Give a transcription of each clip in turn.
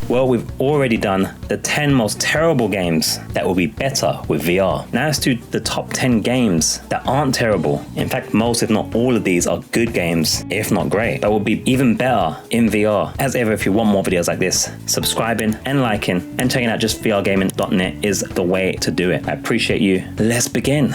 Well, we've already done the 10 most terrible games that will be better with VR. Now let's do the top 10 games that aren't terrible. In fact, most if not all of these are good games, if not great, that will be even better in VR. As ever, if you want more videos like this, subscribing and liking and checking out justvrgaming.net is the way to do it. I appreciate you. Let's begin.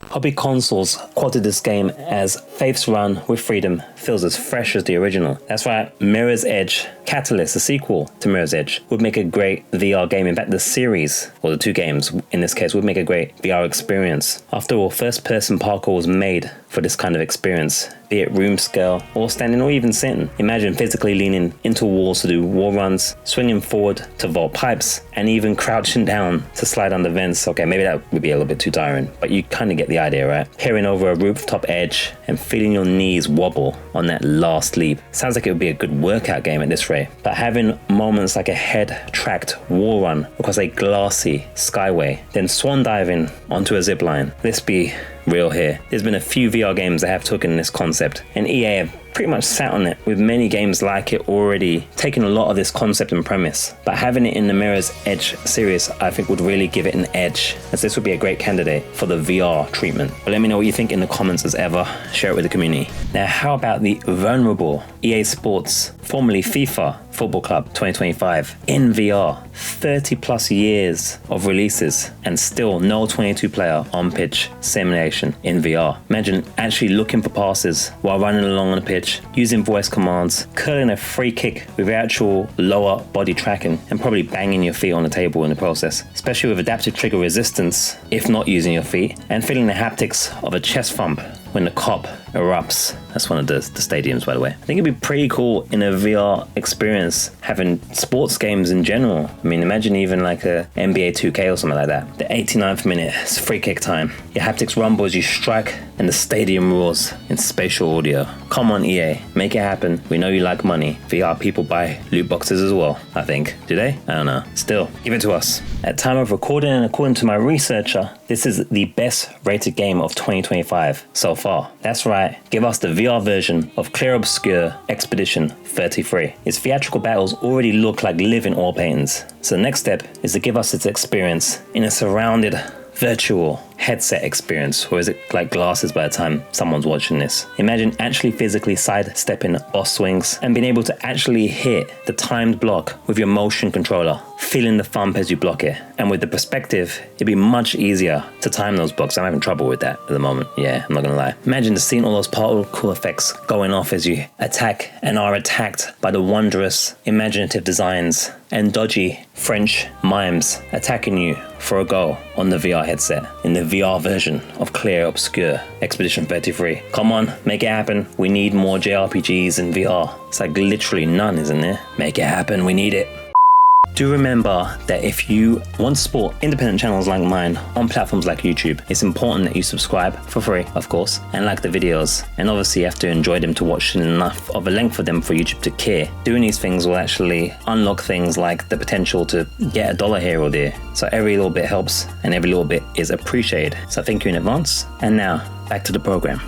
Hobby Consoles quoted this game as Faith's Run with Freedom feels as fresh as the original. That's right, Mirror's Edge Catalyst, a sequel to Mirror's Edge, would make a great VR game. In fact, the series, or the two games in this case, would make a great VR experience. After all, first-person parkour was made for this kind of experience, be it room scale, or standing, or even sitting. Imagine physically leaning into walls to do wall runs, swinging forward to vault pipes, and even crouching down to slide under vents. Okay, maybe that would be a little bit too tiring, but you kind of get the idea, right? Peering over a rooftop edge and feeling your knees wobble on that last leap. Sounds like it would be a good workout game at this rate. But having moments like a head-tracked wall run across a glassy skyway, then swan diving onto a zipline. Let's be real here. There's been a few VR games that have taken this concept, and EA have pretty much sat on it, with many games like it already taking a lot of this concept and premise. But having it in the Mirror's Edge series, I think would really give it an edge, as this would be a great candidate for the VR treatment. But let me know what you think in the comments as ever. Share it with the community. Now, how about the vulnerable EA Sports, formerly FIFA Football Club 2025 in VR? 30 plus years of releases and still no 22 player on pitch simulation in VR. Imagine actually looking for passes while running along on the pitch, using voice commands, curling a free kick with actual lower body tracking, and probably banging your feet on the table in the process, especially with adaptive trigger resistance if not using your feet, and feeling the haptics of a chest thump when the cop erupts. That's one of the stadiums, by the way. I think it'd be pretty cool in a VR experience having sports games in general. I mean, imagine even like a NBA 2K or something like that. The 89th minute, it's free kick time. Your haptics rumble as you strike and the stadium roars in spatial audio. Come on, EA, make it happen. We know you like money. VR people buy loot boxes as well, I think. Do they? I don't know. Still, give it to us. At time of recording, and according to my researcher, this is the best rated game of 2025 so far. That's right, give us the VR version of Clear Obscure Expedition 33. Its theatrical battles already look like living oil paintings, so the next step is to give us its experience in a surrounded virtual headset experience, or is it like glasses by the time someone's watching this? Imagine actually physically sidestepping boss swings and being able to actually hit the timed block with your motion controller, feeling the thump as you block it. And with the perspective, it'd be much easier to time those blocks. I'm having trouble with that at the moment. Yeah, I'm not gonna lie. Imagine just seeing all those particle effects going off as you attack and are attacked by the wondrous, imaginative designs and dodgy French mimes attacking you for a goal on the VR headset in the VR version of Clear Obscure Expedition 33. Come on, make it happen. We need more JRPGs in VR. It's like literally none, isn't there? Make it happen, we need it. Do remember that if you want to support independent channels like mine on platforms like YouTube, it's important that you subscribe for free, of course, and like the videos. And obviously you have to enjoy them to watch enough of a length for them for YouTube to care. Doing these things will actually unlock things like the potential to get $1 here or there. So every little bit helps and every little bit is appreciated. So thank you in advance. And now, back to the program.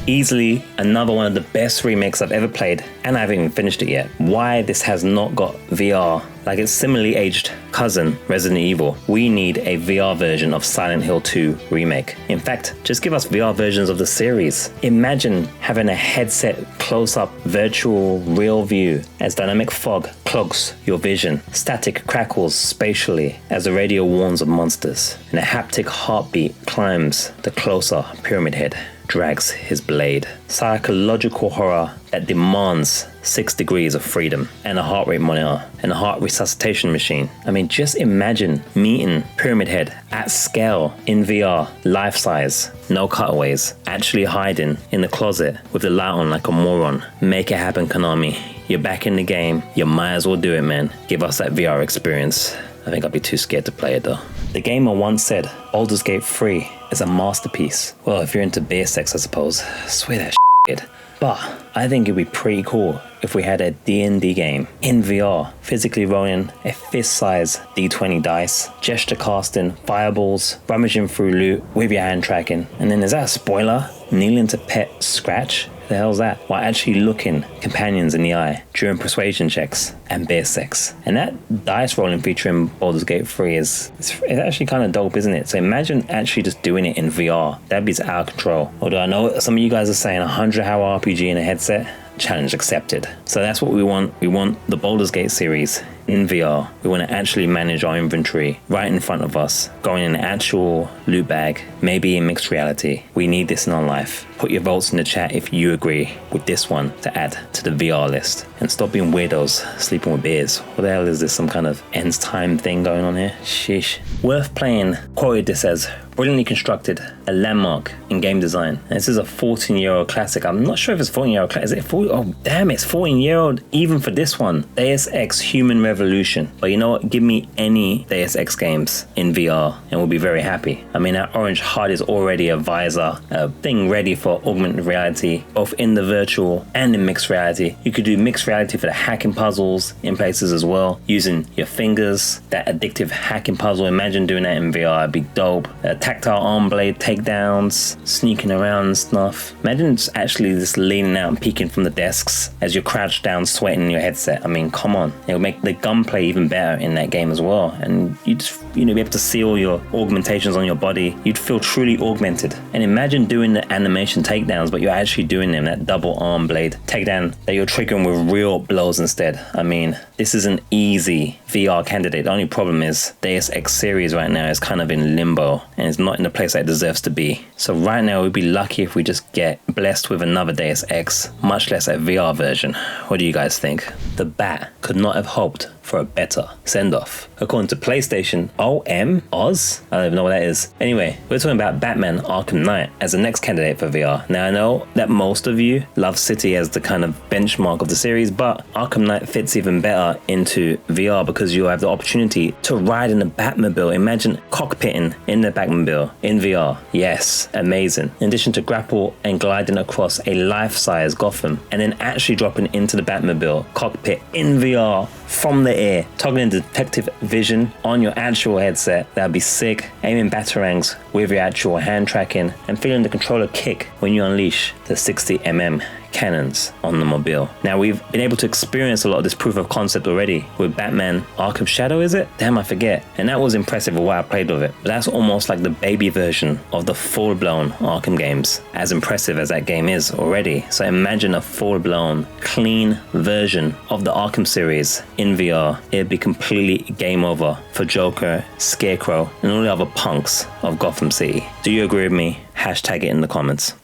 Easily another one of the best remakes I've ever played, and I haven't even finished it yet. Why this has not got VR like its similarly aged cousin Resident Evil? We need a VR version of Silent Hill 2 remake. In fact, just give us VR versions of the series. Imagine having a headset close-up virtual real view as dynamic fog clogs your vision, static crackles spatially as the radio warns of monsters, and a haptic heartbeat climbs the closer Pyramid Head drags his blade. Psychological horror that demands 6 degrees of freedom, and a heart rate monitor, and a heart resuscitation machine. I mean, just imagine meeting Pyramid Head at scale in VR, life size, no cutaways, actually hiding in the closet with the light on like a moron. Make it happen, Konami. You're back in the game. You might as well do it, man. Give us that VR experience. I think I'd be too scared to play it though. The gamer once said, Baldur's Gate 3 is a masterpiece. Well, if you're into beer sex, I suppose. I swear that shit. But I think it'd be pretty cool if we had a D&D game in VR, physically rolling a fist-size D20 dice, gesture casting, fireballs, rummaging through loot with your hand tracking. And then is that a spoiler? Kneeling to pet Scratch the hell's that? While actually looking companions in the eye during persuasion checks and beer sex. And that dice rolling feature in Baldur's Gate 3 it's actually kind of dope, isn't it? So imagine actually just doing it in VR. That'd be out of control. Although I know some of you guys are saying 100-hour RPG in a headset. Challenge accepted. So that's what we want. We want the Baldur's Gate series in VR. We want to actually manage our inventory right in front of us, going in an actual loot bag, maybe in mixed reality. We need this in our life. Put your votes in the chat if you agree with this one to add to the VR list. And stop being weirdos, sleeping with beers. What the hell is this, some kind of ends time thing going on here? Sheesh. Worth playing, quoted this as, brilliantly constructed, a landmark in game design. And this is a 14-year-old classic. I'm not sure if it's 14-year-old classic. Is it 40? Oh, damn, it's 14-year-old even for this one. Deus Ex Human Revolution. But you know what? Give me any Deus Ex games in VR and we'll be very happy. I mean, that orange HUD is already a visor, a thing ready for augmented reality, both in the virtual and in mixed reality. You could do mixed reality for the hacking puzzles in places as well, using your fingers, that addictive hacking puzzle. Imagine doing that in VR, it'd be dope. Tactile arm blade takedowns, sneaking around and stuff. Imagine just actually just leaning out and peeking from the desks as you're crouched down sweating in your headset. I mean, come on. It'll make the gunplay even better in that game as well. And you'd just, be able to see all your augmentations on your body. You'd feel truly augmented. And imagine doing the animation takedowns, but you're actually doing them, that double arm blade takedown that you're triggering with real blows instead. I mean, this is an easy VR candidate. The only problem is Deus Ex series right now is kind of in limbo and it's not in the place that it deserves to be. So right now we'd be lucky if we just get blessed with another Deus Ex, much less a VR version. What do you guys think? The Bat could not have hoped for a better send-off. According to PlayStation, Oz? I don't even know what that is. Anyway, we're talking about Batman Arkham Knight as the next candidate for VR. Now I know that most of you love City as the kind of benchmark of the series, but Arkham Knight fits even better into VR because you have the opportunity to ride in the Batmobile. Imagine cockpitting in the Batmobile in VR. Yes, amazing. In addition to grapple and gliding across a life-size Gotham and then actually dropping into the Batmobile cockpit in VR from the air, toggling detective vision on your actual headset. That'd be sick. Aiming batarangs with your actual hand tracking and feeling the controller kick when you unleash the 60mm cannons on the mobile. Now we've been able to experience a lot of this proof of concept already with Batman Arkham Shadow, is it? Damn, I forget. And that was impressive with what I played with it. But that's almost like the baby version of the full-blown Arkham games, as impressive as that game is already. So imagine a full-blown, clean version of the Arkham series in VR. It'd be completely game over for Joker, Scarecrow, and all the other punks of Gotham City. Do you agree with me? Hashtag it in the comments.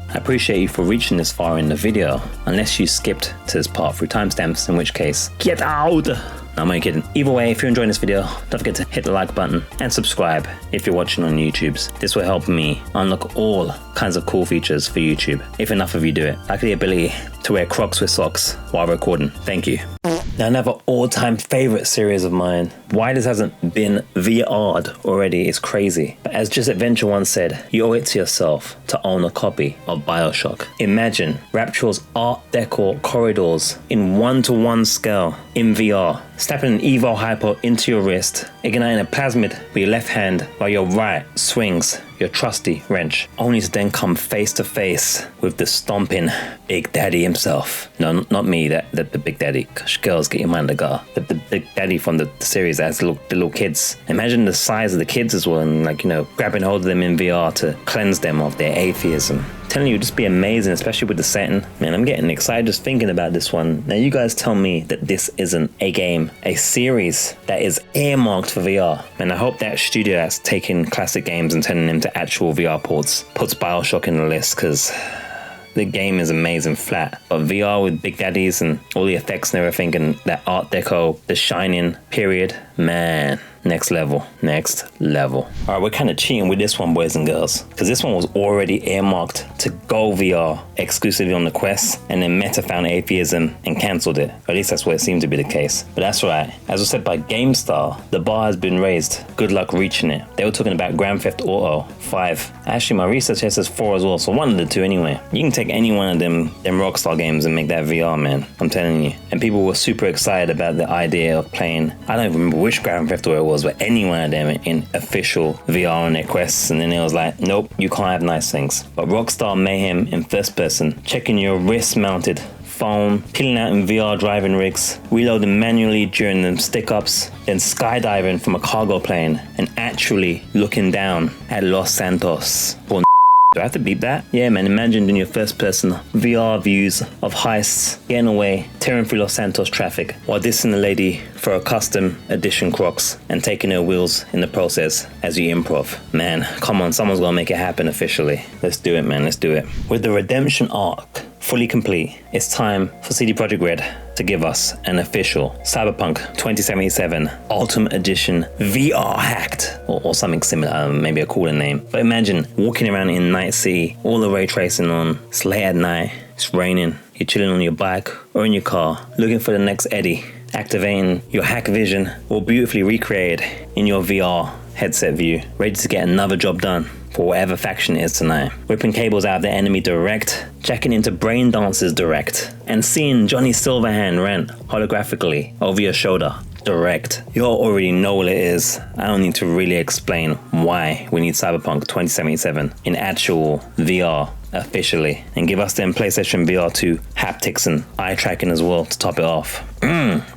I appreciate you for reaching this far in the video, unless you skipped to this part through timestamps, in which case, get out! No, I'm only kidding. Either way, if you enjoyed this video, don't forget to hit the like button and subscribe if you're watching on YouTube's. This will help me unlock all kinds of cool features for YouTube, if enough of you do it. Like the ability to wear Crocs with socks while recording. Thank you. Now, another all-time favorite series of mine. Why this hasn't been VR'd already is crazy. But as Just Adventure once said, you owe it to yourself to own a copy of BioShock. Imagine Rapture's Art Deco corridors in 1:1 scale in VR. Snapping an Evo Hypo into your wrist, igniting a plasmid with your left hand while your right swings your trusty wrench, only to then come face to face with the stomping Big Daddy himself. No, not me, the Big Daddy. Gosh, girls, get your mind in the gutter. The Big Daddy from the series that's the little kids. Imagine the size of the kids as well, and grabbing hold of them in VR to cleanse them of their atheism. Telling you, just be amazing, especially with the setting. Man, I'm getting excited just thinking about this one. Now, you guys tell me that this isn't a game, a series that is earmarked for VR. And I hope that studio that's taking classic games and turning them to actual VR ports puts BioShock in the list, because the game is amazing flat. But VR with Big Daddies and all the effects and everything, and that Art Deco, the Shining period, man. Next level. Alright, we're kind of cheating with this one, boys and girls, because this one was already earmarked to go VR exclusively on the Quest, and then Meta found atheism and cancelled it. Or at least that's what it seemed to be the case. But that's right. As was said by GameStar, the bar has been raised. Good luck reaching it. They were talking about Grand Theft Auto 5. Actually, my research here says 4 as well, so one of the two anyway. You can take any one of them Rockstar games and make that VR, man. I'm telling you. And people were super excited about the idea of playing, I don't even remember which Grand Theft Auto it was. developers were any one of them in official VR on their quests, and then it was like, nope, you can't have nice things. But Rockstar Mayhem in first person, checking your wrist mounted phone, peeling out in VR driving rigs, reloading manually during the stick-ups, then skydiving from a cargo plane and actually looking down at Los Santos. Or do I have to beep that? Yeah, man, imagine doing your first-person VR views of heists, getting away, tearing through Los Santos traffic, while dissing the lady for a custom edition Crocs and taking her wheels in the process as you improv. Man, come on, someone's gonna make it happen officially. Let's do it, man, let's do it. With the redemption arc fully complete, it's time for CD Projekt Red to give us an official Cyberpunk 2077 Ultimate Edition VR hacked, or something similar, maybe a cooler name. But imagine walking around in Night City, all the ray tracing on, it's late at night, it's raining, you're chilling on your bike or in your car, looking for the next Eddie, activating your hack vision, all beautifully recreated in your VR headset view, ready to get another job done for whatever faction it is tonight. Whipping cables out of the enemy direct, jacking into brain dancers direct, and seeing Johnny Silverhand rant holographically over your shoulder direct. You all already know what it is. I don't need to really explain why we need Cyberpunk 2077 in actual VR officially, and give us them PlayStation VR 2 haptics and eye tracking as well to top it off.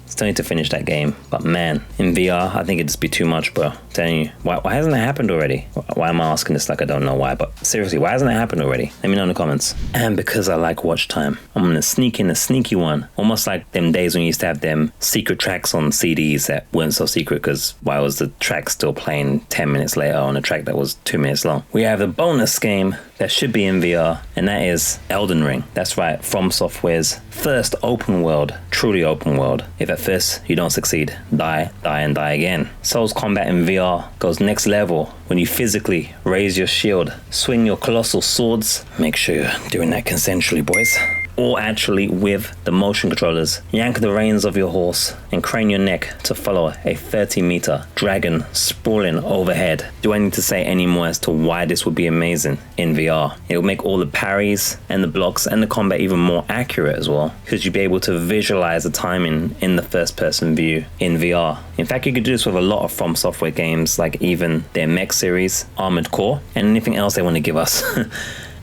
Still need to finish that game, but man, in VR, I think it'd just be too much, bro. I'm telling you, why hasn't it happened already? Why am I asking this like I don't know why, but seriously, why hasn't it happened already? Let me know in the comments. And because I like watch time, I'm gonna sneak in a sneaky one, almost like them days when you used to have them secret tracks on CDs that weren't so secret because why was the track still playing 10 minutes later on a track that was 2 minutes long? We have a bonus game that should be in VR, and that is Elden Ring. That's right, From Software's first open world, truly open world. If at first you don't succeed, die, and die again. Souls combat in VR goes next level when you physically raise your shield, swing your colossal swords. Make sure you're doing that consensually, boys. Or actually with the motion controllers, yank the reins of your horse and crane your neck to follow a 30-meter dragon sprawling overhead. Do I need to say any more as to why this would be amazing in VR? It will make all the parries and the blocks and the combat even more accurate as well, because you'll be able to visualize the timing in the first-person view in VR. In fact, you could do this with a lot of From Software games, like even their mech series, Armored Core, and anything else they want to give us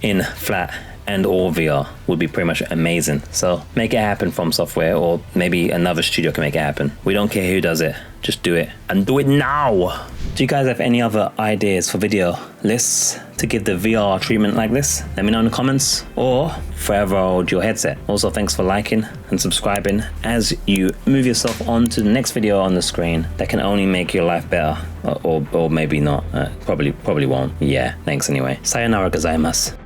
in flat and or VR would be pretty much amazing. So make it happen, From Software, or maybe another studio can make it happen. We don't care who does it, just do it, and do it now. Do you guys have any other ideas for video lists to give the VR treatment like this? Let me know in the comments, or forever hold your headset. Also, thanks for liking and subscribing as you move yourself on to the next video on the screen that can only make your life better, or maybe not. Probably won't. Yeah, thanks anyway. Sayonara gozaimasu.